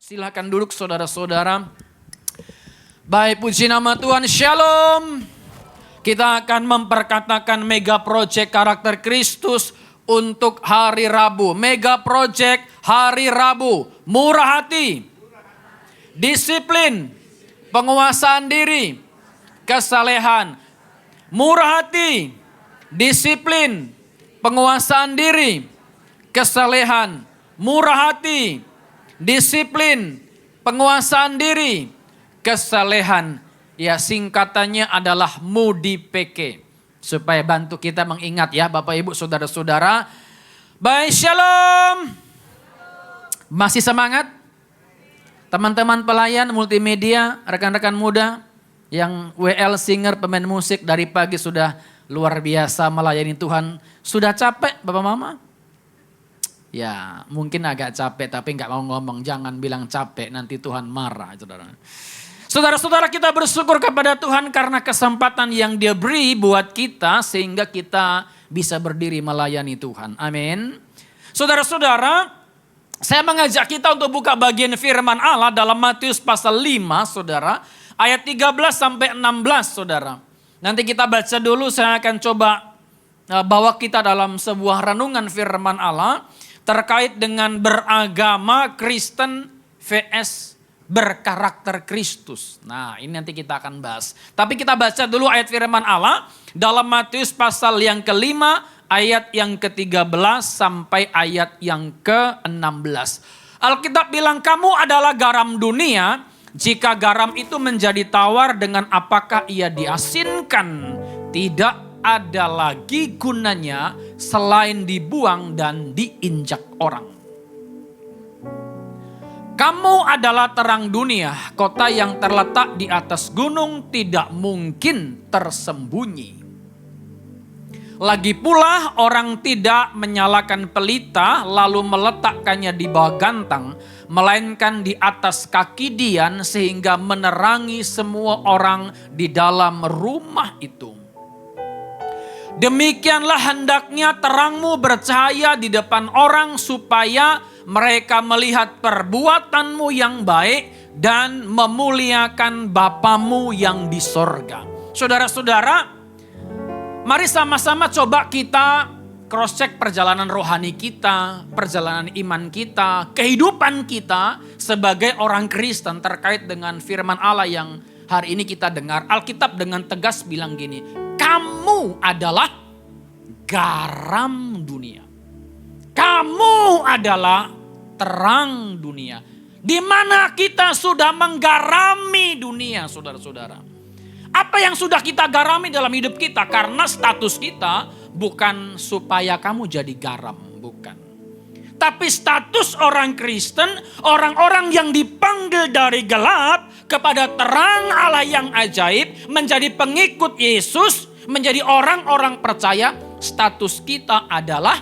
Silakan duduk saudara-saudara. Baik, puji nama Tuhan, Shalom. Kita akan memperkatakan mega project karakter Kristus untuk hari Rabu. Mega project hari Rabu. Murah hati, disiplin, penguasaan diri, kesalehan. Murah hati, disiplin, penguasaan diri, kesalehan. Murah hati, disiplin, penguasaan diri, kesalehan. Ya, singkatannya adalah MUDIPK. Supaya bantu kita mengingat ya Bapak Ibu Saudara-saudara. Baik, Shalom. Masih semangat? Teman-teman pelayan multimedia, rekan-rekan muda yang WL singer, pemain musik dari pagi sudah luar biasa melayani Tuhan. Sudah capek Bapak Mama? Ya, mungkin agak capek tapi nggak mau ngomong. Jangan bilang capek, nanti Tuhan marah, saudara. Saudara-saudara, kita bersyukur kepada Tuhan karena kesempatan yang Dia beri buat kita sehingga kita bisa berdiri melayani Tuhan. Amin. Saudara-saudara, saya mengajak kita untuk buka bagian firman Allah dalam Matius pasal 5, saudara, ayat 13 sampai 16, saudara. Nanti kita baca dulu, saya akan coba bawa kita dalam sebuah renungan firman Allah terkait dengan beragama Kristen vs berkarakter Kristus. Nah, ini nanti kita akan bahas. Tapi kita baca dulu ayat firman Allah dalam Matius pasal yang kelima, ayat yang ke-13 sampai ayat yang ke-16. Alkitab bilang, kamu adalah garam dunia. Jika garam itu menjadi tawar, dengan apakah ia diasinkan? Tidak ada lagi gunanya selain dibuang dan diinjak orang. Kamu adalah terang dunia, kota yang terletak di atas gunung tidak mungkin tersembunyi. Lagi pula orang tidak menyalakan pelita lalu meletakkannya di bawah gantang, melainkan di atas kaki dian sehingga menerangi semua orang di dalam rumah itu. Demikianlah hendaknya terangmu bercahaya di depan orang supaya mereka melihat perbuatanmu yang baik dan memuliakan Bapamu yang di sorga. Saudara-saudara, mari sama-sama coba kita cross check perjalanan rohani kita, perjalanan iman kita, kehidupan kita sebagai orang Kristen terkait dengan firman Allah yang hari ini kita dengar. Alkitab dengan tegas bilang gini, kamu adalah garam dunia. Kamu adalah terang dunia. Di mana kita sudah menggarami dunia, saudara-saudara. Apa yang sudah kita garami dalam hidup kita? Karena status kita bukan supaya kamu jadi garam, bukan. Tapi status orang Kristen, orang-orang yang dipanggil dari gelap kepada terang Allah yang ajaib, menjadi pengikut Yesus, menjadi orang-orang percaya, status kita adalah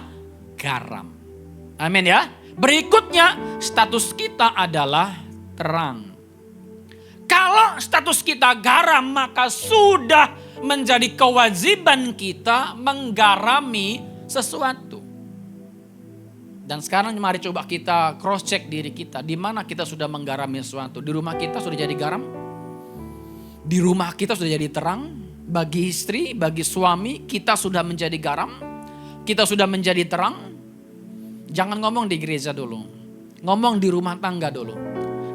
garam. Amin ya. Berikutnya, status kita adalah terang. Kalau status kita garam, maka sudah menjadi kewajiban kita menggarami sesuatu. Dan sekarang mari coba kita cross check diri kita. Di mana kita sudah menggarami sesuatu? Di rumah kita sudah jadi garam? Di rumah kita sudah jadi terang? Bagi istri, bagi suami, kita sudah menjadi garam? Kita sudah menjadi terang? Jangan ngomong di gereja dulu. Ngomong di rumah tangga dulu.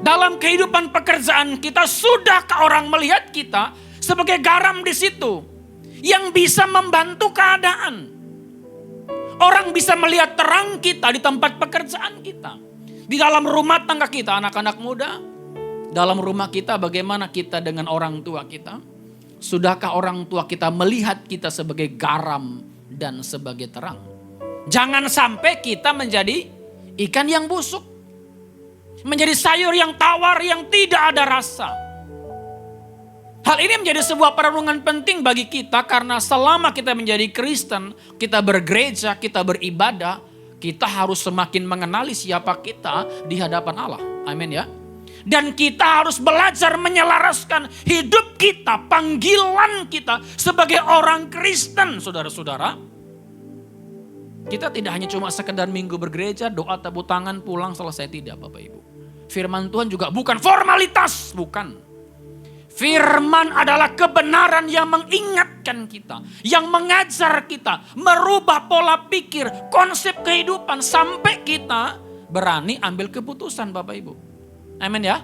Dalam kehidupan pekerjaan kita, sudahkah orang melihat kita sebagai garam di situ? Yang bisa membantu keadaan. Orang bisa melihat terang kita di tempat pekerjaan kita. Di dalam rumah tangga kita, anak-anak muda. Dalam rumah kita, bagaimana kita dengan orang tua kita? Sudahkah orang tua kita melihat kita sebagai garam dan sebagai terang? Jangan sampai kita menjadi ikan yang busuk. Menjadi sayur yang tawar yang tidak ada rasa. Hal ini menjadi sebuah perenungan penting bagi kita karena selama kita menjadi Kristen, kita bergereja, kita beribadah, kita harus semakin mengenali siapa kita di hadapan Allah. Amin ya. Dan kita harus belajar menyelaraskan hidup kita, panggilan kita sebagai orang Kristen, saudara-saudara. Kita tidak hanya cuma sekedar minggu bergereja, doa tepuk tangan, pulang selesai, tidak Bapak Ibu. Firman Tuhan juga bukan formalitas, bukan. Firman adalah kebenaran yang mengingatkan kita, yang mengajar kita, merubah pola pikir, konsep kehidupan sampai kita berani ambil keputusan, Bapak Ibu. Amin ya.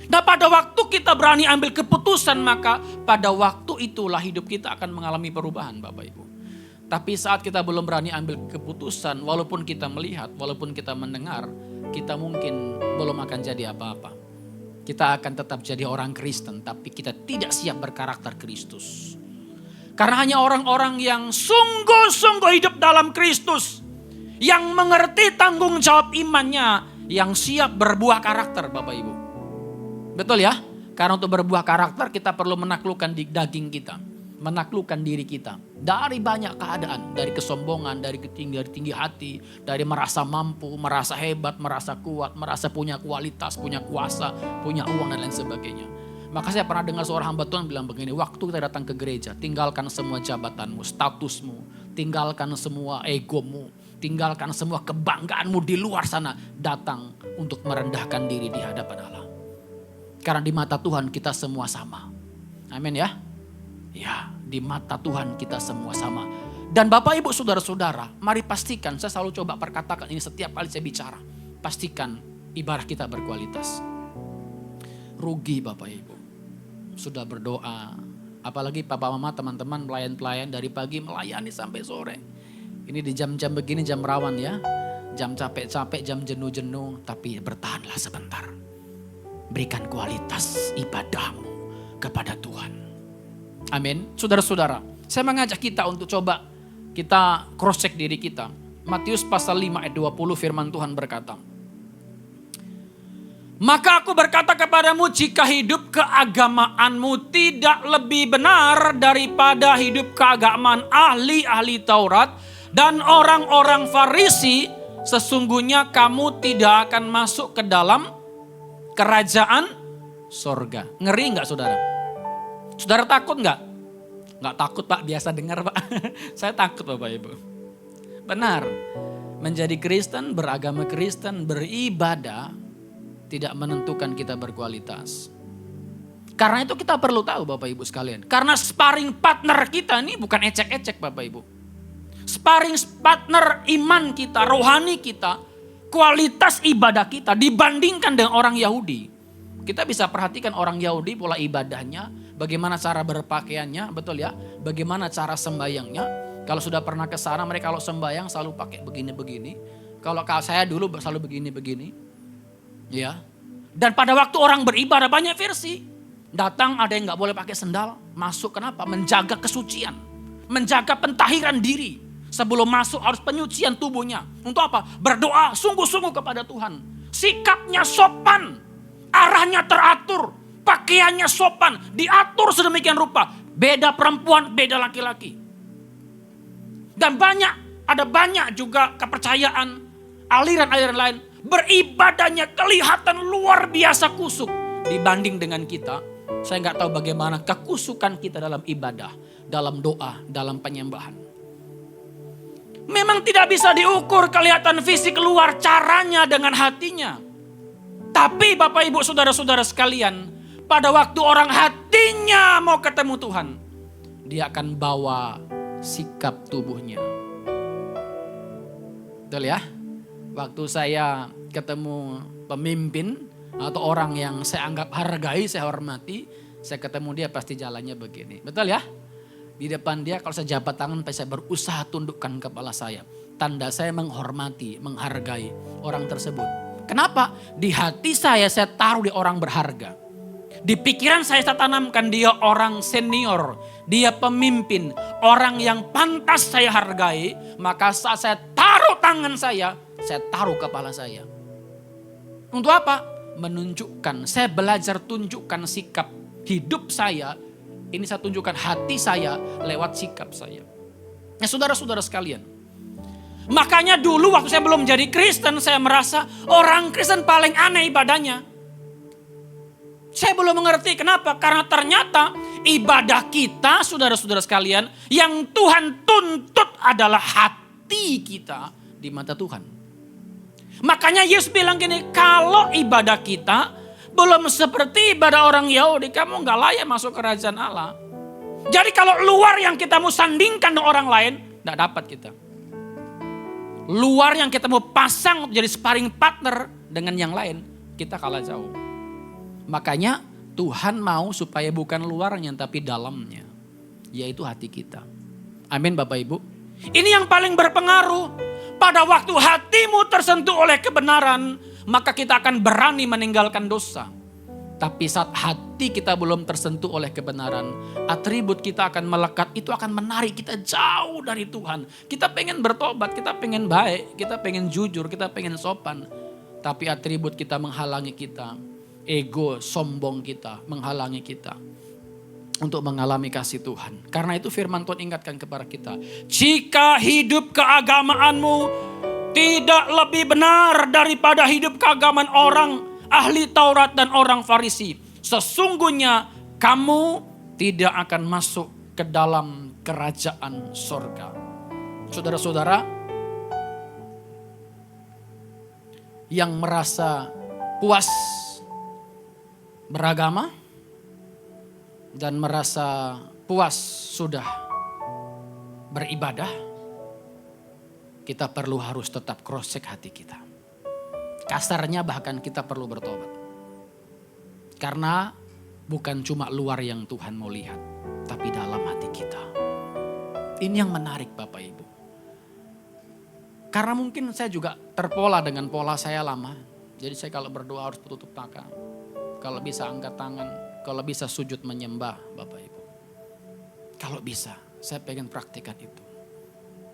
Nah, pada waktu kita berani ambil keputusan, maka pada waktu itulah hidup kita akan mengalami perubahan, Bapak Ibu. Tapi saat kita belum berani ambil keputusan, walaupun kita melihat, walaupun kita mendengar, kita mungkin belum akan jadi apa-apa. Kita akan tetap jadi orang Kristen, tapi kita tidak siap berkarakter Kristus. Karena hanya orang-orang yang sungguh-sungguh hidup dalam Kristus, yang mengerti tanggung jawab imannya, yang siap berbuah karakter, Bapak Ibu. Betul ya? Karena untuk berbuah karakter kita perlu menaklukkan daging kita, menaklukkan diri kita dari banyak keadaan, dari kesombongan, dari tinggi hati, dari merasa mampu, merasa hebat, merasa kuat, merasa punya kualitas, punya kuasa, punya uang dan lain sebagainya. Maka saya pernah dengar seorang hamba Tuhan bilang begini, waktu kita datang ke gereja, tinggalkan semua jabatanmu, statusmu, tinggalkan semua egomu, tinggalkan semua kebanggaanmu di luar sana, datang untuk merendahkan diri di hadapan Allah. Karena di mata Tuhan kita semua sama. Amin ya. Ya, di mata Tuhan kita semua sama. Dan Bapak Ibu saudara-saudara, mari pastikan, saya selalu coba perkatakan ini setiap kali saya bicara. Pastikan ibadah kita berkualitas. Rugi Bapak Ibu. Sudah berdoa. Apalagi papa mama teman-teman pelayan-pelayan dari pagi melayani sampai sore. Ini di jam-jam begini jam rawan ya. Jam capek-capek, jam jenuh-jenuh. Tapi bertahanlah sebentar. Berikan kualitas ibadahmu kepada Tuhan. Amin. Saudara-saudara, saya mengajak kita untuk coba kita cross check diri kita. Matius pasal 5 ayat 20 firman Tuhan berkata, maka aku berkata kepadamu, jika hidup keagamaanmu tidak lebih benar daripada hidup keagamaan ahli-ahli Taurat dan orang-orang Farisi, sesungguhnya kamu tidak akan masuk ke dalam kerajaan sorga. Ngeri gak saudara? Saudara takut gak? Gak takut Pak, biasa dengar Pak. Saya takut Bapak Ibu. Benar, menjadi Kristen, beragama Kristen, beribadah tidak menentukan kita berkualitas. Karena itu kita perlu tahu Bapak Ibu sekalian. Karena sparring partner kita ini bukan ecek-ecek Bapak Ibu. Sparring partner iman kita, rohani kita, kualitas ibadah kita dibandingkan dengan orang Yahudi. Kita bisa perhatikan orang Yahudi pola ibadahnya, bagaimana cara berpakaiannya, betul ya? Bagaimana cara sembayangnya. Kalau sudah pernah ke sana mereka kalau sembayang selalu pakai begini-begini. Kalau saya dulu selalu begini-begini. Ya. Dan pada waktu orang beribadah banyak versi. Datang ada yang gak boleh pakai sendal, masuk kenapa? Menjaga kesucian, menjaga pentahiran diri. Sebelum masuk harus penyucian tubuhnya. Untuk apa? Berdoa sungguh-sungguh kepada Tuhan. Sikapnya sopan. Arahnya teratur. Pakaiannya sopan. Diatur sedemikian rupa. Beda perempuan, beda laki-laki. Dan ada banyak juga kepercayaan. Aliran-aliran lain. Beribadahnya kelihatan luar biasa kusuk. Dibanding dengan kita. Saya gak tahu bagaimana kekusukan kita dalam ibadah. Dalam doa, dalam penyembahan. Memang tidak bisa diukur kelihatan fisik luar caranya dengan hatinya. Tapi Bapak Ibu saudara-saudara sekalian, pada waktu orang hatinya mau ketemu Tuhan, dia akan bawa sikap tubuhnya. Betul ya? Waktu saya ketemu pemimpin atau orang yang saya anggap hargai, saya hormati, saya ketemu dia pasti jalannya begini. Betul ya? Di depan dia kalau saya jabat tangan, saya berusaha tundukkan kepala saya. Tanda saya menghormati, menghargai orang tersebut. Kenapa? Di hati saya taruh dia orang berharga. Di pikiran saya tanamkan dia orang senior. Dia pemimpin, orang yang pantas saya hargai. Maka saat saya taruh tangan saya taruh kepala saya. Untuk apa? Menunjukkan, saya belajar tunjukkan sikap hidup saya. Ini saya tunjukkan hati saya lewat sikap saya. Nah saudara-saudara sekalian. Makanya dulu waktu saya belum jadi Kristen, saya merasa orang Kristen paling aneh ibadahnya. Saya belum mengerti kenapa. Karena ternyata ibadah kita saudara-saudara sekalian, yang Tuhan tuntut adalah hati kita di mata Tuhan. Makanya Yesus bilang gini, kalau ibadah kita belum seperti ibadah orang Yahudi, kamu gak layak masuk kerajaan Allah. Jadi kalau luar yang kita mau sandingkan dengan orang lain, gak dapat kita. Luar yang kita mau pasang jadi sparring partner dengan yang lain, kita kalah jauh. Makanya Tuhan mau supaya bukan luarnya tapi dalamnya, yaitu hati kita. Amin Bapak Ibu. Ini yang paling berpengaruh. Pada waktu hatimu tersentuh oleh kebenaran, maka kita akan berani meninggalkan dosa. Tapi saat hati kita belum tersentuh oleh kebenaran, atribut kita akan melekat, itu akan menarik kita jauh dari Tuhan. Kita pengen bertobat, kita pengen baik, kita pengen jujur, kita pengen sopan. Tapi atribut kita menghalangi kita. Ego, sombong kita menghalangi kita untuk mengalami kasih Tuhan. Karena itu firman Tuhan ingatkan kepada kita. Jika hidup keagamaanmu tidak lebih benar daripada hidup keagamaan orang ahli Taurat dan orang Farisi, sesungguhnya kamu tidak akan masuk ke dalam kerajaan sorga. Saudara-saudara yang merasa puas beragama dan merasa puas sudah beribadah, kita perlu harus tetap cross check hati kita. Kasarnya bahkan kita perlu bertobat. Karena bukan cuma luar yang Tuhan mau lihat, tapi dalam hati kita. Ini yang menarik Bapak Ibu. Karena mungkin saya juga terpola dengan pola saya lama. Jadi saya kalau berdoa harus tutup mata. Kalau bisa angkat tangan, kalau bisa sujud menyembah Bapak Ibu. Kalau bisa, saya pengen praktikkan itu.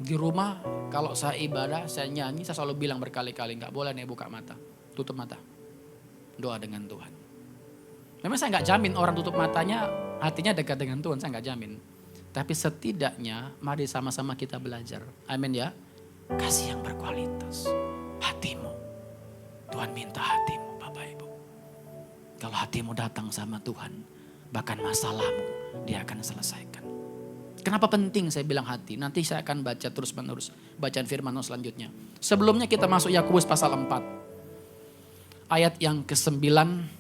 Di rumah kalau saya ibadah, saya nyanyi, saya selalu bilang berkali-kali, gak boleh nih buka mata, tutup mata. Doa dengan Tuhan. Memang saya gak jamin orang tutup matanya, hatinya dekat dengan Tuhan, saya gak jamin. Tapi setidaknya mari sama-sama kita belajar. Amin ya. Kasih yang berkualitas. Hatimu. Tuhan minta hatimu Bapak Ibu. Kalau hatimu datang sama Tuhan, bahkan masalahmu dia akan selesaikan. Kenapa penting saya bilang hati? Nanti saya akan baca terus menerus bacaan firman selanjutnya. Sebelumnya kita masuk Yakobus pasal 4. Ayat yang ke-9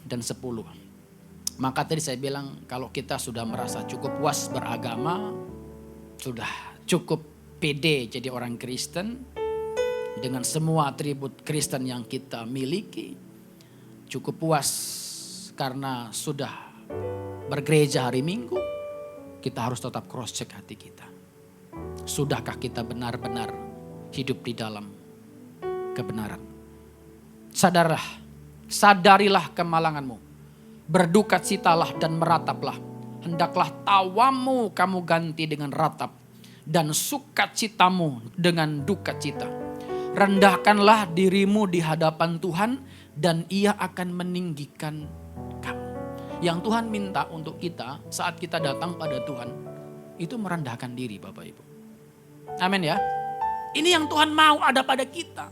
dan 10. Maka tadi saya bilang kalau kita sudah merasa cukup puas beragama, sudah cukup pede jadi orang Kristen, dengan semua atribut Kristen yang kita miliki, cukup puas karena sudah bergereja hari Minggu, kita harus tetap cross check hati kita. Sudahkah kita benar-benar hidup di dalam kebenaran? Sadarilah kemalanganmu. Berdukacitalah dan merataplah. Hendaklah tawamu kamu ganti dengan ratap. Dan sukacitamu dengan dukacita. Rendahkanlah dirimu di hadapan Tuhan dan Ia akan meninggikan kamu. Yang Tuhan minta untuk kita saat kita datang pada Tuhan, itu merendahkan diri Bapak Ibu. Amin ya. Ini yang Tuhan mau ada pada kita.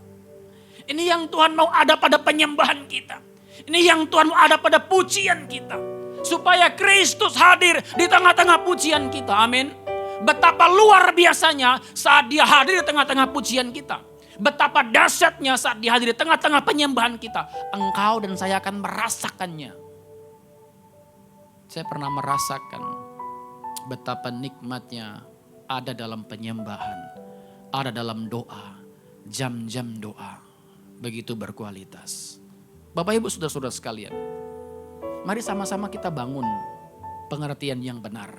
Ini yang Tuhan mau ada pada penyembahan kita. Ini yang Tuhan mau ada pada pujian kita. Supaya Kristus hadir di tengah-tengah pujian kita. Amin. Betapa luar biasanya saat dia hadir di tengah-tengah pujian kita. Betapa dahsyatnya saat dia hadir di tengah-tengah penyembahan kita. Engkau dan saya akan merasakannya. Saya pernah merasakan betapa nikmatnya ada dalam penyembahan, ada dalam doa, jam-jam doa, begitu berkualitas. Bapak Ibu saudara-saudara sekalian, mari sama-sama kita bangun pengertian yang benar.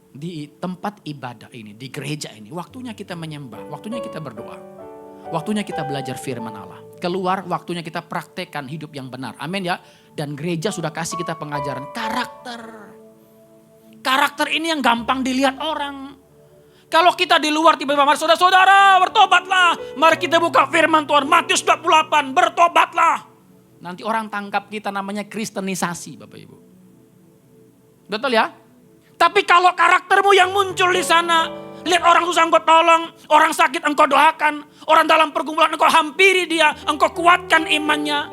Di tempat ibadah ini, di gereja ini, waktunya kita menyembah, waktunya kita berdoa, waktunya kita belajar firman Allah. Keluar waktunya kita praktekkan hidup yang benar. Amin ya. Dan gereja sudah kasih kita pengajaran karakter. Karakter ini yang gampang dilihat orang. Kalau kita di luar tiba-tiba saudara-saudara bertobatlah. Mari kita buka firman Tuhan. Matius 28 bertobatlah. Nanti orang tangkap kita namanya kristenisasi Bapak Ibu. Betul ya? Tapi kalau karaktermu yang muncul di sana. Lihat orang susah engkau tolong, orang sakit engkau doakan, orang dalam pergumulan engkau hampiri dia, engkau kuatkan imannya.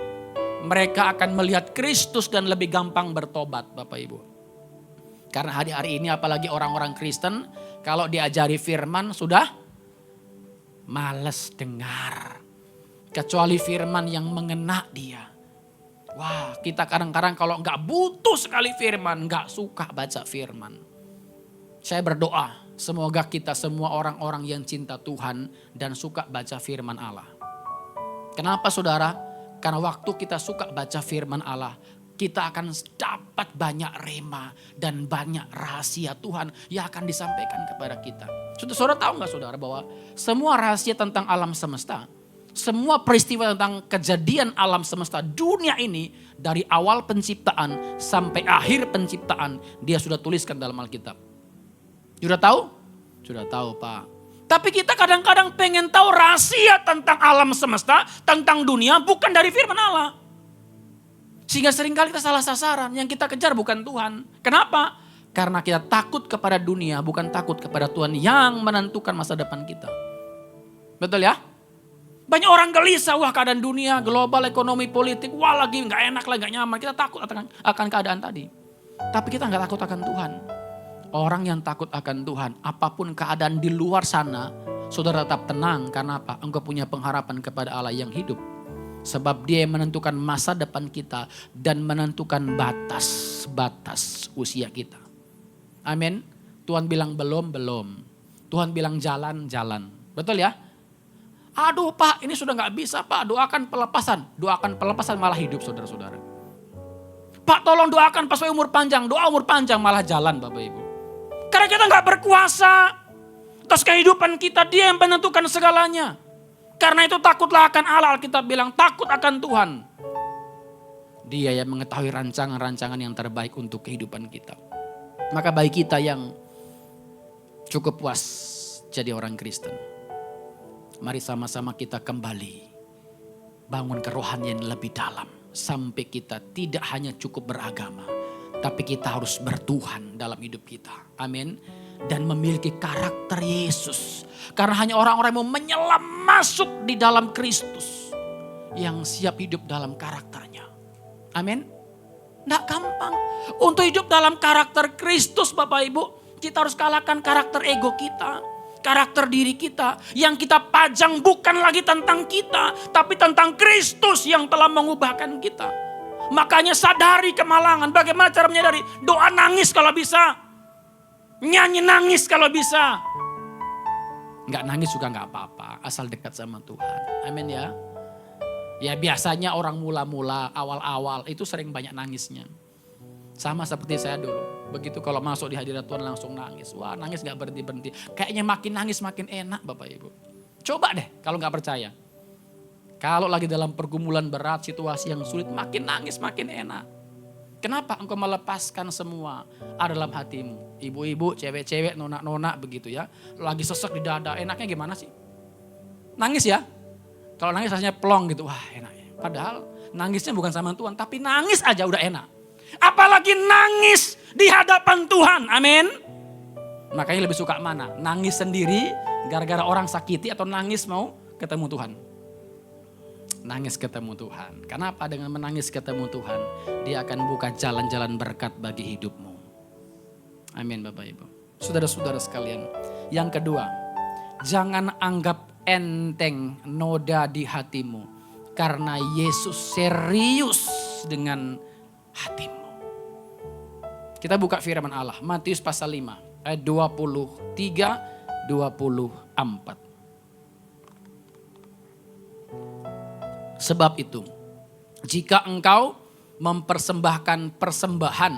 Mereka akan melihat Kristus dan lebih gampang bertobat Bapak Ibu. Karena hari-hari ini apalagi orang-orang Kristen, kalau diajari firman sudah males dengar. Kecuali firman yang mengena dia. Wah, kita kadang-kadang kalau nggak butuh sekali firman, nggak suka baca firman. Saya berdoa, semoga kita semua orang-orang yang cinta Tuhan dan suka baca firman Allah. Kenapa saudara? Karena waktu kita suka baca firman Allah, kita akan dapat banyak rema dan banyak rahasia Tuhan yang akan disampaikan kepada kita. Saudara tahu nggak saudara bahwa semua rahasia tentang alam semesta, semua peristiwa tentang kejadian alam semesta dunia ini dari awal penciptaan sampai akhir penciptaan dia sudah tuliskan dalam Alkitab. Sudah tahu? Sudah tahu Pak. Tapi kita kadang-kadang pengen tahu rahasia tentang alam semesta, tentang dunia bukan dari firman Allah. Sehingga seringkali kita salah sasaran, yang kita kejar bukan Tuhan. Kenapa? Karena kita takut kepada dunia, bukan takut kepada Tuhan yang menentukan masa depan kita. Betul ya? Banyak orang gelisah, wah keadaan dunia, global, ekonomi, politik, wah lagi gak enak, lagi gak nyaman. Kita takut akan keadaan tadi. Tapi kita gak takut akan Tuhan. Orang yang takut akan Tuhan, apapun keadaan di luar sana, saudara tetap tenang. Karena apa? Engkau punya pengharapan kepada Allah yang hidup. Sebab dia yang menentukan masa depan kita dan menentukan batas-batas usia kita. Amin. Tuhan bilang belum. Tuhan bilang jalan. Betul ya? Aduh Pak, ini sudah gak bisa Pak, doakan pelepasan. Doakan pelepasan malah hidup saudara-saudara. Pak tolong doakan pas umur panjang, doa umur panjang malah jalan Bapak Ibu. Karena kita gak berkuasa atas kehidupan kita, dia yang menentukan segalanya. Karena itu takutlah akan Allah, kita bilang takut akan Tuhan. Dia yang mengetahui rancangan-rancangan yang terbaik untuk kehidupan kita. Maka bagi kita yang cukup puas jadi orang Kristen, mari sama-sama kita kembali bangun kerohanian yang lebih dalam. Sampai kita tidak hanya cukup beragama, tapi kita harus bertuhan dalam hidup kita. Amin. Dan memiliki karakter Yesus. Karena hanya orang-orang yang mau menyelam masuk di dalam Kristus yang siap hidup dalam karakternya. Amin. Nggak gampang. Untuk hidup dalam karakter Kristus Bapak Ibu, kita harus kalahkan karakter ego kita. Karakter diri kita. Yang kita pajang bukan lagi tentang kita, tapi tentang Kristus yang telah mengubahkan kita. Makanya sadari kemalangan. Bagaimana cara menyadari? Doa nangis kalau bisa. Nyanyi nangis kalau bisa. Nggak nangis juga nggak apa-apa. Asal dekat sama Tuhan. Amin ya. Ya biasanya orang mula-mula awal-awal itu sering banyak nangisnya. Sama seperti saya dulu. Begitu kalau masuk di hadirat Tuhan langsung nangis. Wah nangis gak berhenti-berhenti. Kayaknya makin nangis makin enak Bapak Ibu. Coba deh kalau gak percaya. Kalau lagi dalam pergumulan berat, situasi yang sulit, makin nangis makin enak. Kenapa? Engkau melepaskan semua ada dalam hatimu. Ibu-ibu, cewek-cewek, nona-nona begitu ya. Lagi sesek di dada, enaknya gimana sih? Nangis ya. Kalau nangis rasanya plong gitu, wah enak ya. Padahal nangisnya bukan sama Tuhan, tapi nangis aja udah enak. Apalagi nangis di hadapan Tuhan, amin. Makanya lebih suka mana? Nangis sendiri gara-gara orang sakiti atau nangis mau ketemu Tuhan? Nangis ketemu Tuhan. Kenapa? Dengan menangis ketemu Tuhan, dia akan buka jalan-jalan berkat bagi hidupmu. Amin Bapak Ibu. Saudara-saudara sekalian. Yang kedua, jangan anggap enteng noda di hatimu. Karena Yesus serius dengan hatimu. Kita buka firman Allah. Matius pasal 5 ayat 23, 24. Sebab itu, jika engkau mempersembahkan persembahan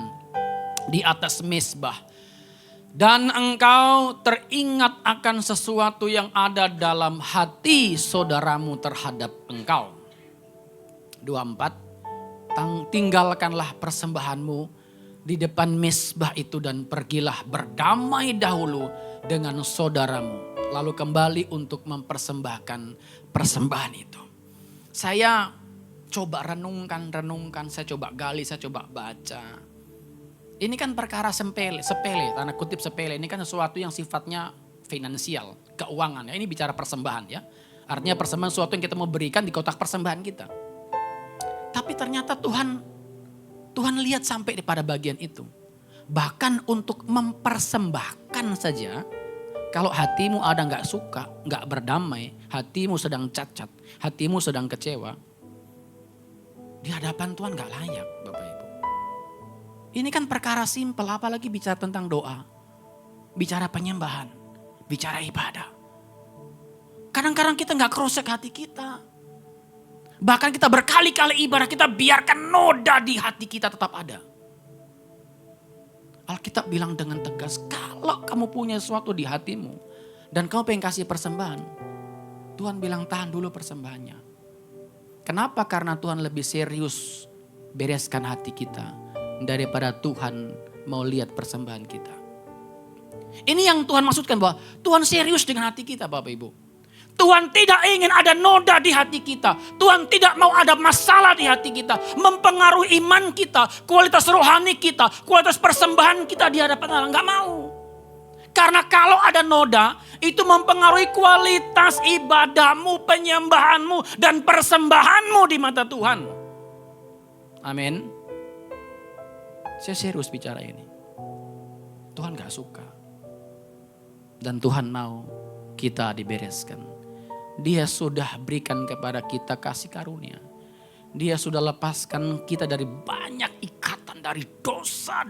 di atas mezbah dan engkau teringat akan sesuatu yang ada dalam hati saudaramu terhadap engkau. 24, tinggalkanlah persembahanmu di depan mezbah itu dan pergilah berdamai dahulu dengan saudaramu. Lalu kembali untuk mempersembahkan persembahan itu. Saya coba renungkan, saya coba gali, saya coba baca. Ini kan perkara sepele, tanda kutip sepele. Ini kan sesuatu yang sifatnya finansial, keuangan. Ya. Ini bicara persembahan ya. Artinya persembahan sesuatu yang kita mau berikan di kotak persembahan kita. Tapi ternyata Tuhan lihat sampai pada bagian itu. Bahkan untuk mempersembahkan saja, Kalau hatimu ada nggak suka, nggak berdamai, hatimu sedang cacat, hatimu sedang kecewa, di hadapan Tuhan nggak layak, Bapak Ibu. Ini kan perkara simpel, apalagi bicara tentang doa, bicara penyembahan, bicara ibadah. Kadang-kadang kita nggak krosek hati kita. Bahkan kita berkali-kali ibadah, kita biarkan noda di hati kita tetap ada. Alkitab bilang dengan tegas, kalau kamu punya sesuatu di hatimu dan kamu pengen kasih persembahan, Tuhan bilang tahan dulu persembahannya. Kenapa? Karena Tuhan lebih serius bereskan hati kita daripada Tuhan mau lihat persembahan kita. Ini yang Tuhan maksudkan, bahwa Tuhan serius dengan hati kita, Bapak Ibu. Tuhan tidak ingin ada noda di hati kita. Tuhan tidak mau ada masalah di hati kita. Mempengaruhi iman kita, kualitas rohani kita, kualitas persembahan kita di hadapan Allah. Enggak mau. Karena kalau ada noda, itu mempengaruhi kualitas ibadahmu, penyembahanmu, dan persembahanmu di mata Tuhan. Amin. Saya serius bicara ini. Tuhan gak suka. Dan Tuhan mau kita dibereskan. Dia sudah berikan kepada kita kasih karunia. Dia sudah lepaskan kita dari banyak ikatan, dari dosa.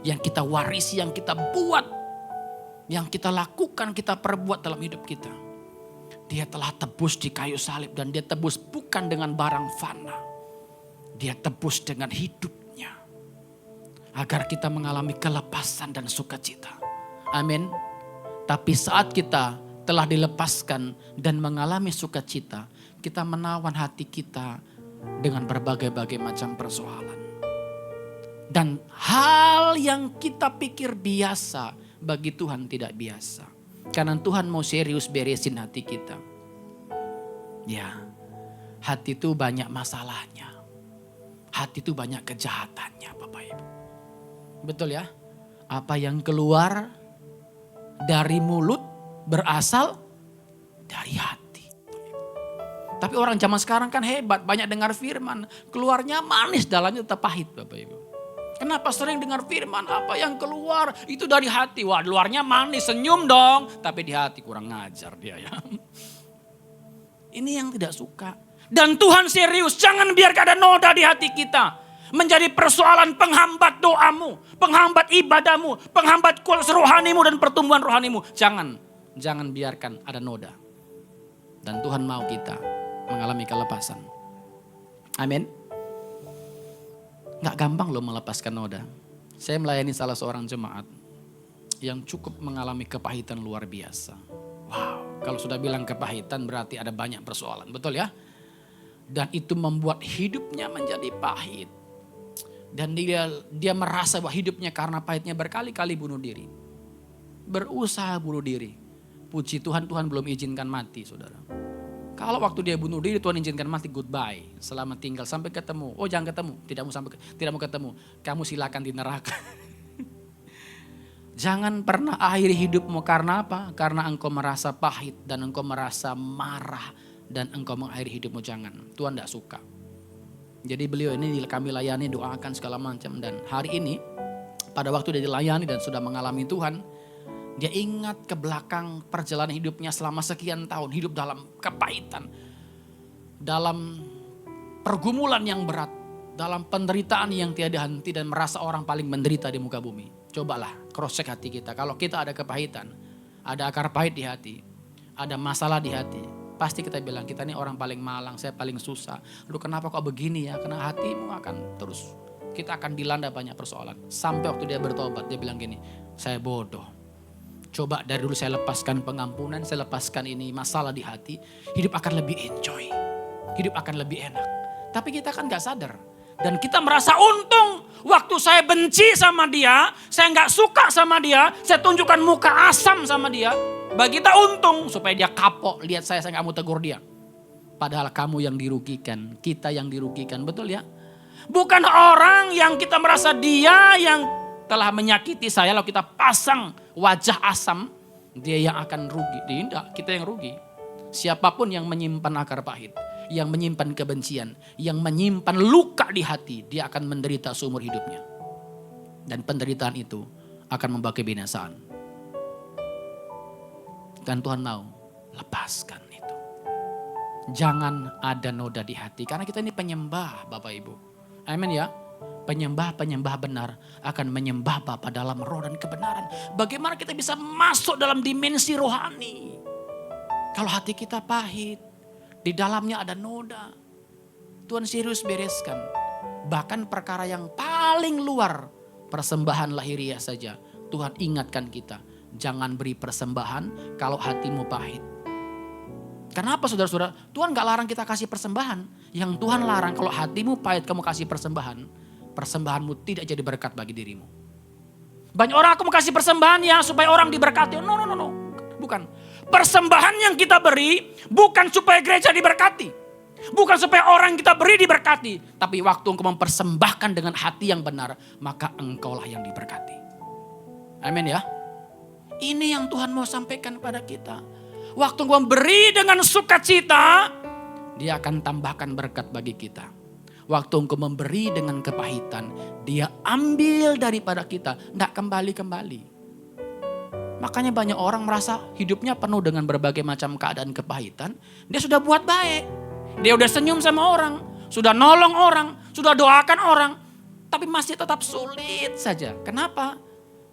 Yang kita warisi, yang kita buat, yang kita lakukan, kita perbuat dalam hidup kita. Dia telah tebus di kayu salib, dan dia tebus bukan dengan barang fana. Dia tebus dengan hidupnya. Agar kita mengalami kelepasan dan sukacita. Amin. Tapi saat kita telah dilepaskan dan mengalami sukacita, kita menawan hati kita dengan berbagai-bagai macam persoalan. Dan hal yang kita pikir biasa bagi Tuhan tidak biasa. Karena Tuhan mau serius beresin hati kita. Ya, hati itu banyak masalahnya. Hati itu banyak kejahatannya, Bapak Ibu. Betul ya? Apa yang keluar dari mulut berasal dari hati. Tapi orang zaman sekarang kan hebat, banyak dengar firman, keluarnya manis, dalamnya tetap pahit, Bapak Ibu. Kenapa sering dengar firman, apa yang keluar itu dari hati? Wah, luarnya manis, senyum dong, tapi di hati kurang ngajar dia ya. Ini yang tidak suka. Dan Tuhan serius, jangan biarkan ada noda di hati kita. Menjadi persoalan penghambat doamu, penghambat ibadahmu, penghambat kualitas rohanimu dan pertumbuhan rohanimu. Jangan biarkan ada noda. Dan Tuhan mau kita mengalami kelepasan. Amin. Gak gampang loh melepaskan noda. Saya melayani salah seorang jemaat yang cukup mengalami kepahitan luar biasa. Wow, kalau sudah bilang kepahitan berarti ada banyak persoalan, betul ya? Dan itu membuat hidupnya menjadi pahit. Dan dia merasa bahwa hidupnya karena pahitnya berkali-kali bunuh diri. Berusaha bunuh diri. Puji Tuhan, Tuhan belum izinkan mati, saudara. Kalau waktu dia bunuh diri, Tuhan izinkan mati, goodbye. Selamat tinggal, sampai ketemu. Oh, jangan ketemu, tidak mau ketemu. Kamu silakan di neraka. Jangan pernah akhiri hidupmu karena apa? Karena engkau merasa pahit dan engkau merasa marah dan engkau mengakhiri hidupmu. Jangan, Tuhan tidak suka. Jadi beliau ini kami layani, doakan segala macam. Dan hari ini, pada waktu dia dilayani dan sudah mengalami Tuhan, dia ingat ke belakang perjalanan hidupnya selama sekian tahun. Hidup dalam kepahitan. Dalam pergumulan yang berat. Dalam penderitaan yang tiada henti dan merasa orang paling menderita di muka bumi. Cobalah cross check hati kita. Kalau kita ada kepahitan, ada akar pahit di hati, ada masalah di hati, pasti kita bilang kita ini orang paling malang, saya paling susah. Lu kenapa kok begini ya? Karena hatimu akan terus, kita akan dilanda banyak persoalan. Sampai waktu dia bertobat, dia bilang gini, saya bodoh. Coba dari dulu saya lepaskan pengampunan, saya lepaskan ini masalah di hati, hidup akan lebih enjoy, hidup akan lebih enak. Tapi kita kan gak sadar. Dan kita merasa untung waktu saya benci sama dia, saya gak suka sama dia, saya tunjukkan muka asam sama dia. Bagi kita untung supaya dia kapok, lihat saya gak mau tegur dia. Padahal kamu yang dirugikan, kita yang dirugikan, betul ya? Bukan orang yang kita merasa dia yang telah menyakiti saya, lalu kita pasang wajah asam, dia yang akan rugi. Tidak, kita yang rugi. Siapapun yang menyimpan akar pahit, yang menyimpan kebencian, yang menyimpan luka di hati, dia akan menderita seumur hidupnya. Dan penderitaan itu akan membawa kebinasaan. Dan Tuhan mau lepaskan itu. Jangan ada noda di hati. Karena kita ini penyembah Bapak Ibu. Amin ya. Penyembah-penyembah benar akan menyembah Bapa dalam roh dan kebenaran. Bagaimana kita bisa masuk dalam dimensi rohani? Kalau hati kita pahit, di dalamnya ada noda. Tuhan serius bereskan. Bahkan perkara yang paling luar, persembahan lahiriah saja. Tuhan ingatkan kita, jangan beri persembahan kalau hatimu pahit. Kenapa saudara-saudara? Tuhan gak larang kita kasih persembahan. Yang Tuhan larang kalau hatimu pahit kamu kasih persembahan, persembahanmu tidak jadi berkat bagi dirimu. Banyak orang, aku mau kasih persembahan ya supaya orang diberkati. No. Bukan. Persembahan yang kita beri bukan supaya gereja diberkati. Bukan supaya orang yang kita beri diberkati. Tapi waktu engkau mempersembahkan dengan hati yang benar, maka engkaulah yang diberkati. Amin ya. Ini yang Tuhan mau sampaikan kepada kita. Waktu engkau memberi dengan sukacita, Dia akan tambahkan berkat bagi kita. Waktu engkau memberi dengan kepahitan, Dia ambil daripada kita. Tidak kembali-kembali. Makanya banyak orang merasa hidupnya penuh dengan berbagai macam keadaan kepahitan. Dia sudah buat baik. Dia udah senyum sama orang. Sudah nolong orang. Sudah doakan orang. Tapi masih tetap sulit saja. Kenapa?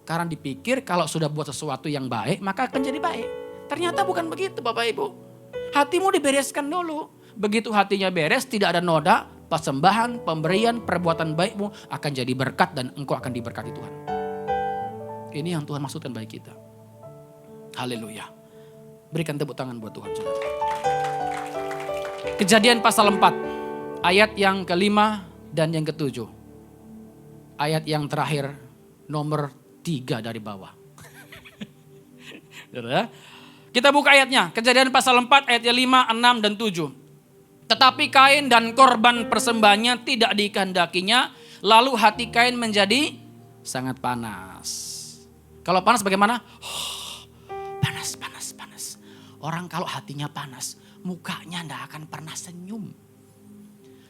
Karena dipikir kalau sudah buat sesuatu yang baik maka akan jadi baik. Ternyata bukan begitu Bapak Ibu. Hatimu dibereskan dulu. Begitu hatinya beres, tidak ada noda, persembahan, pemberian, perbuatan baikmu akan jadi berkat dan engkau akan diberkati Tuhan. Ini yang Tuhan maksudkan bagi kita. Haleluya. Berikan tepuk tangan buat Tuhan, saudara. Kejadian pasal 4, ayat yang kelima dan yang ketujuh. Ayat yang terakhir, nomor 3 dari bawah. Kita buka ayatnya, Kejadian pasal 4 ayat 5, 6 dan 7. Tetapi Kain dan korban persembahannya tidak dikehendakinya, lalu hati Kain menjadi sangat panas. Kalau panas bagaimana? Panas. Orang kalau hatinya panas, mukanya tidak akan pernah senyum.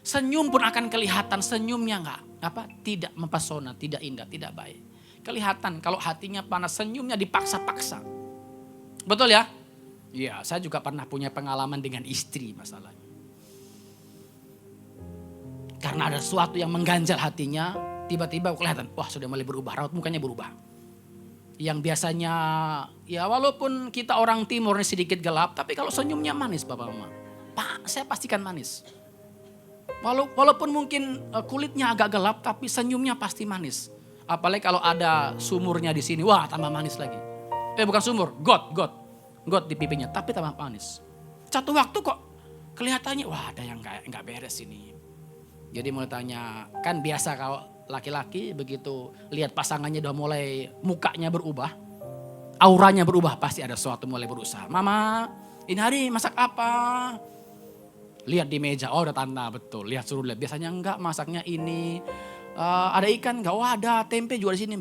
Senyum pun akan kelihatan, senyumnya tidak mempesona, tidak indah, tidak baik. Kelihatan kalau hatinya panas, senyumnya dipaksa-paksa. Betul ya? Iya, saya juga pernah punya pengalaman dengan istri masalahnya. Karena ada sesuatu yang mengganjal hatinya, tiba-tiba kelihatan, wah sudah mulai berubah, raut mukanya berubah. Yang biasanya, ya walaupun kita orang timur ini sedikit gelap, tapi kalau senyumnya manis Bapak Mama. Pak, saya pastikan manis. Walaupun mungkin kulitnya agak gelap, tapi senyumnya pasti manis. Apalagi kalau ada sumurnya di sini, wah tambah manis lagi. Bukan sumur, got di pipinya, tapi tambah manis. Satu waktu kok kelihatannya, wah ada yang nggak beres ini. Jadi mau tanya, kan biasa kalau laki-laki begitu lihat pasangannya udah mulai mukanya berubah, auranya berubah, pasti ada sesuatu mulai berusaha. Mama, ini hari masak apa? Lihat di meja, oh udah tanda betul. Lihat suruh lihat, biasanya enggak masaknya ini. Ada ikan enggak? Wah ada, tempe juga di sini.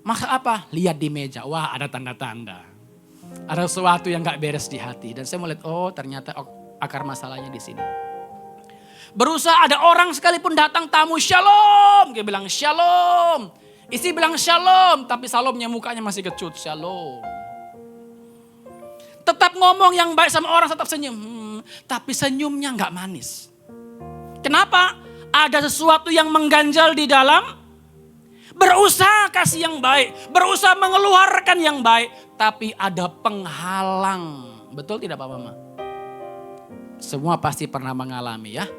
Masak apa? Lihat di meja, wah ada tanda-tanda. Ada sesuatu yang enggak beres di hati. Dan saya melihat, oh ternyata akar masalahnya di sini. Berusaha ada orang sekalipun datang tamu, shalom. Dia bilang shalom. Istri bilang shalom, tapi shalomnya mukanya masih kecut, shalom. Tetap ngomong yang baik sama orang, tetap senyum. Tapi senyumnya gak manis. Kenapa? Ada sesuatu yang mengganjal di dalam. Berusaha kasih yang baik, berusaha mengeluarkan yang baik. Tapi ada penghalang. Betul tidak Pak Mama? Semua pasti pernah mengalami ya.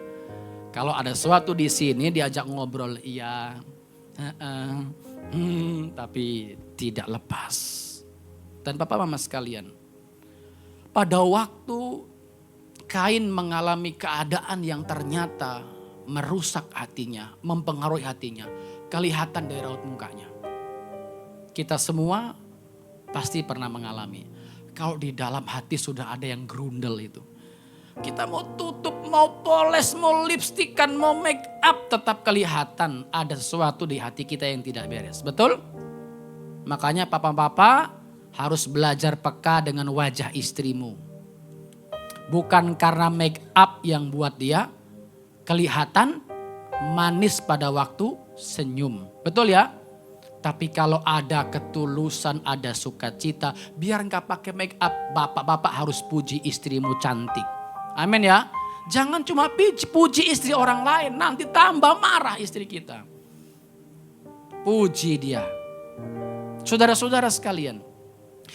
Kalau ada sesuatu di sini diajak ngobrol, iya, tapi tidak lepas. Dan Bapak Mama sekalian, pada waktu Kain mengalami keadaan yang ternyata merusak hatinya, mempengaruhi hatinya, kelihatan dari raut mukanya. Kita semua pasti pernah mengalami. Kalau di dalam hati sudah ada yang grundel itu. Kita mau tutup, mau poles, mau lipstikan, mau make up, tetap kelihatan ada sesuatu di hati kita yang tidak beres. Betul? Makanya papa-papa harus belajar peka dengan wajah istrimu. Bukan karena make up yang buat dia kelihatan manis pada waktu senyum. Betul ya? Tapi kalau ada ketulusan, ada sukacita, biar enggak pakai make up, bapak-bapak harus puji istrimu cantik. Amin ya. Jangan cuma puji istri orang lain, nanti tambah marah istri kita. Puji dia. Saudara-saudara sekalian,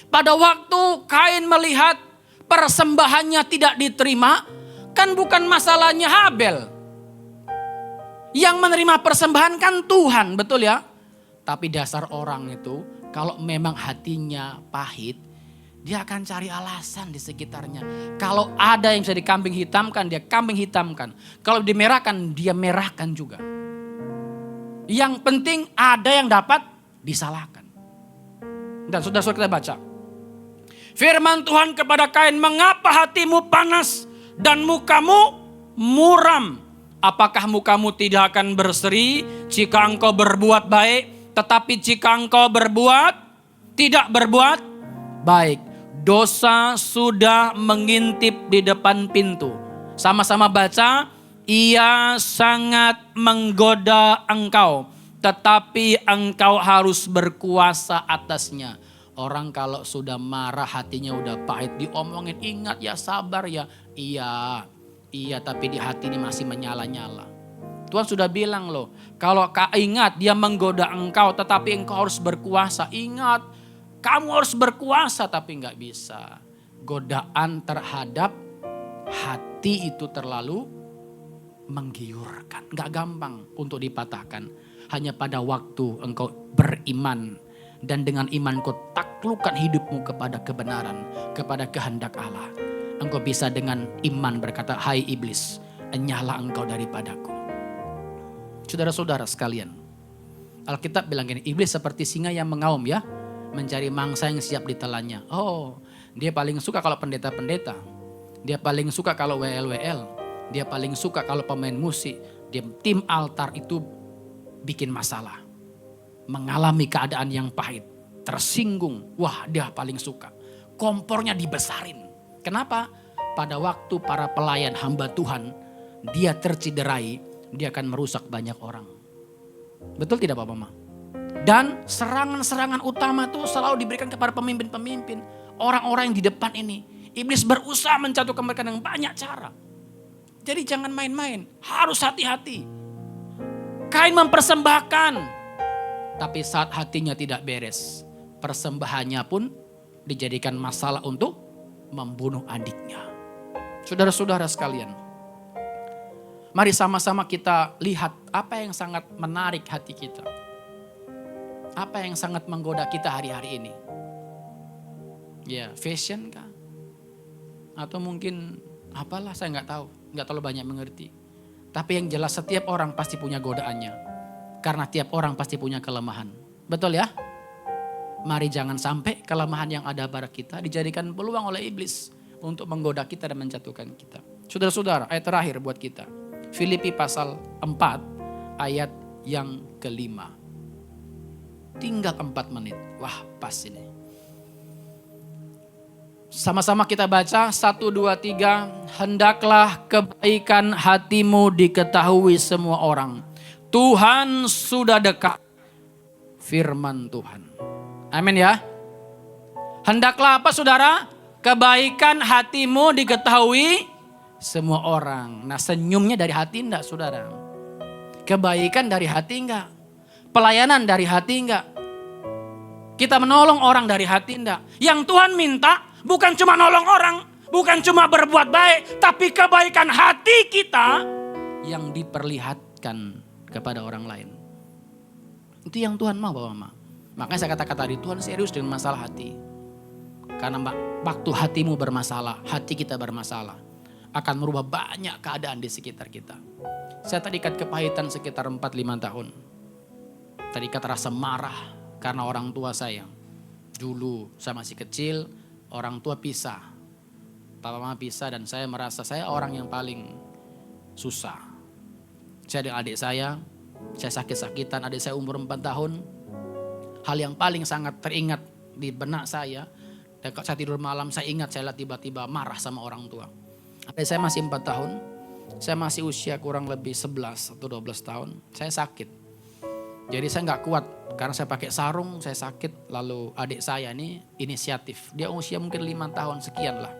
pada waktu Kain melihat persembahannya tidak diterima, kan bukan masalahnya Habel. Yang menerima persembahan kan Tuhan, betul ya? Tapi dasar orang itu, kalau memang hatinya pahit, dia akan cari alasan di sekitarnya. Kalau ada yang bisa dikambing hitamkan, dia kambing hitamkan. Kalau dimerahkan, dia merahkan juga. Yang penting ada yang dapat disalahkan. Dan saudara-saudara kita baca. Firman Tuhan kepada Kain, mengapa hatimu panas dan mukamu muram? Apakah mukamu tidak akan berseri jika engkau berbuat baik? Tetapi jika engkau tidak berbuat baik, dosa sudah mengintip di depan pintu. Sama-sama baca, ia sangat menggoda engkau, tetapi engkau harus berkuasa atasnya. Orang kalau sudah marah, hatinya udah pahit, diomongin, ingat ya, sabar ya. Iya, tapi di hati ini masih menyala-nyala. Tuhan sudah bilang loh, kalau ingat dia menggoda engkau, tetapi engkau harus berkuasa. Ingat, kamu harus berkuasa tapi nggak bisa. Godaan terhadap hati itu terlalu menggiurkan. Nggak gampang untuk dipatahkan. Hanya pada waktu engkau beriman. Dan dengan iman kau taklukkan hidupmu kepada kebenaran, kepada kehendak Allah. Engkau bisa dengan iman berkata, hai iblis, enyahlah engkau daripadaku. Saudara-saudara sekalian, Alkitab bilang gini, iblis seperti singa yang mengaum ya, mencari mangsa yang siap ditelannya. Oh, dia paling suka kalau pendeta-pendeta, dia paling suka kalau WL-WL, dia paling suka kalau pemain musik, dia tim altar itu bikin masalah, mengalami keadaan yang pahit, tersinggung, wah dia paling suka, kompornya dibesarin. Kenapa? Pada waktu para pelayan hamba Tuhan, dia terciderai, dia akan merusak banyak orang. Betul tidak Bapak Mama? Dan serangan-serangan utama itu selalu diberikan kepada pemimpin-pemimpin. Orang-orang yang di depan ini. Iblis berusaha menjatuhkan mereka dengan banyak cara. Jadi jangan main-main. Harus hati-hati. Kain mempersembahkan. Tapi saat hatinya tidak beres. Persembahannya pun dijadikan masalah untuk membunuh adiknya. Saudara-saudara sekalian. Mari sama-sama kita lihat apa yang sangat menarik hati kita. Apa yang sangat menggoda kita hari-hari ini. Ya, fashion kah? Atau mungkin apalah, saya nggak tahu. Nggak terlalu banyak mengerti. Tapi yang jelas setiap orang pasti punya godaannya. Karena tiap orang pasti punya kelemahan. Betul ya? Mari jangan sampai kelemahan yang ada pada kita dijadikan peluang oleh iblis. Untuk menggoda kita dan menjatuhkan kita. Saudara-saudara, ayat terakhir buat kita. Filipi pasal 4 ayat yang kelima. Tinggal 4 menit. Wah pas ini. Sama-sama kita baca 1, 2, 3. Hendaklah kebaikan hatimu diketahui semua orang. Tuhan sudah dekat. Firman Tuhan. Amin ya. Hendaklah apa saudara? Kebaikan hatimu diketahui semua orang. Nah senyumnya dari hati enggak saudara? Kebaikan dari hati enggak? Pelayanan dari hati enggak? Kita menolong orang dari hati enggak? Yang Tuhan minta bukan cuma nolong orang, bukan cuma berbuat baik, tapi kebaikan hati kita yang diperlihatkan kepada orang lain. Itu yang Tuhan mau Bapak Mama. Makanya saya katakan tadi, Tuhan serius dengan masalah hati. Karena waktu hatimu bermasalah, hati kita bermasalah, akan merubah banyak keadaan di sekitar kita. Saya terikat kepahitan sekitar 4-5 tahun. Terikat rasa marah karena orang tua saya. Dulu saya masih kecil, orang tua pisah. Papa mama pisah dan saya merasa saya orang yang paling susah. Saya dengan adik saya sakit-sakitan, adik saya umur 4 tahun. Hal yang paling sangat teringat di benak saya, saya tidur malam saya ingat saya tiba-tiba marah sama orang tua. Adik saya masih 4 tahun, saya masih usia kurang lebih 11 atau 12 tahun, saya sakit. Jadi saya nggak kuat karena saya pakai sarung, saya sakit. Lalu adik saya ini inisiatif. Dia usia mungkin 5 tahun sekian lah.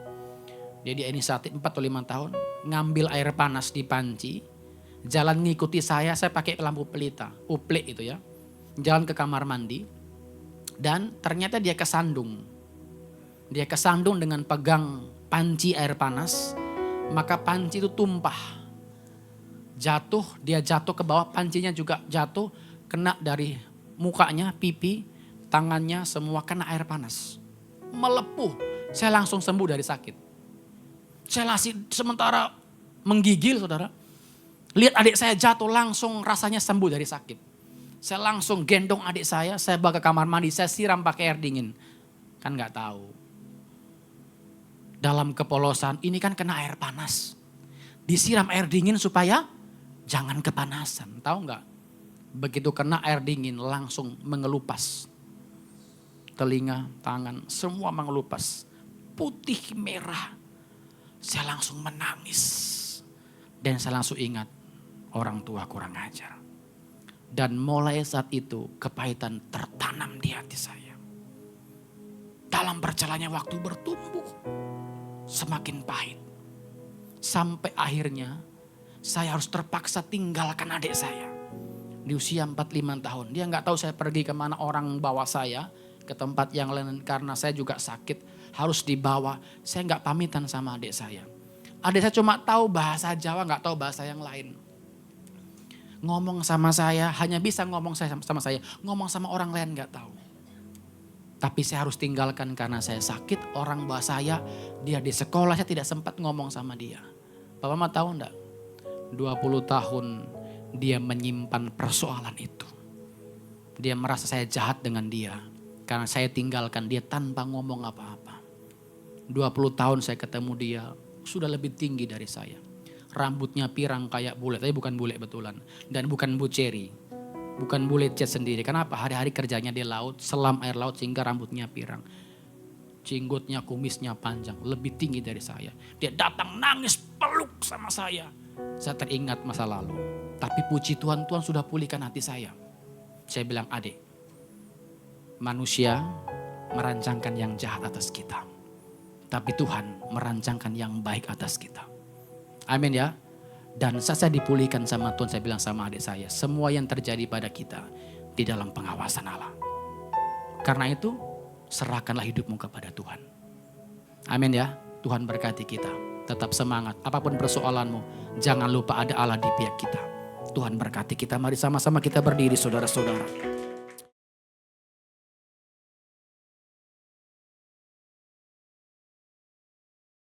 Dia inisiatif 4 atau 5 tahun. Ngambil air panas di panci. Jalan ngikuti saya pakai lampu pelita. Uplek itu ya. Jalan ke kamar mandi. Dan ternyata dia kesandung. Dia kesandung dengan pegang panci air panas. Maka panci itu tumpah. Jatuh, dia jatuh ke bawah, pancinya juga jatuh. Kena dari mukanya, pipi, tangannya semua kena air panas. Melepuh. Saya langsung sembuh dari sakit. Saya sementara menggigil saudara. Lihat adik saya jatuh langsung rasanya sembuh dari sakit. Saya langsung gendong adik saya bawa ke kamar mandi, saya siram pakai air dingin. Kan gak tahu. Dalam kepolosan ini kan kena air panas. Disiram air dingin supaya jangan kepanasan. Tahu gak? Begitu kena air dingin langsung mengelupas. Telinga, tangan, semua mengelupas. Putih merah. Saya langsung menangis. Dan saya langsung ingat, orang tua kurang ajar. Dan mulai saat itu kepahitan tertanam di hati saya. Dalam berjalannya waktu bertumbuh. Semakin pahit. Sampai akhirnya saya harus terpaksa tinggalkan adik saya. Di usia 45 tahun. Dia gak tahu saya pergi kemana, orang bawa saya ke tempat yang lain. Karena saya juga sakit, harus dibawa. Saya gak pamitan sama adik saya. Adik saya cuma tahu bahasa Jawa, gak tahu bahasa yang lain. Ngomong sama saya, hanya bisa ngomong sama saya. Ngomong sama orang lain gak tahu. Tapi saya harus tinggalkan karena saya sakit. Orang bawa saya, dia di sekolah, saya tidak sempat ngomong sama dia. Bapak mah tahu enggak? 20 tahun dia menyimpan persoalan itu. Dia merasa saya jahat dengan dia. Karena saya tinggalkan dia tanpa ngomong apa-apa. 20 tahun saya ketemu dia, sudah lebih tinggi dari saya. Rambutnya pirang kayak bule, tapi bukan bule betulan. Dan bukan Bu Cherry. Bukan bule cat sendiri. Kenapa? Hari-hari kerjanya di laut, selam air laut sehingga rambutnya pirang. Jenggotnya, kumisnya panjang, lebih tinggi dari saya. Dia datang nangis, peluk sama saya. Saya teringat masa lalu. Tapi puji Tuhan, Tuhan sudah pulihkan hati saya. Saya bilang, adik, manusia merancangkan yang jahat atas kita. Tapi Tuhan merancangkan yang baik atas kita. Amin ya. Dan saat saya dipulihkan sama Tuhan, saya bilang sama adik saya, semua yang terjadi pada kita di dalam pengawasan Allah. Karena itu, serahkanlah hidupmu kepada Tuhan. Amin ya. Tuhan berkati kita. Tetap semangat. Apapun persoalanmu, jangan lupa ada Allah di pihak kita. Tuhan berkati kita. Mari sama-sama kita berdiri saudara-saudara.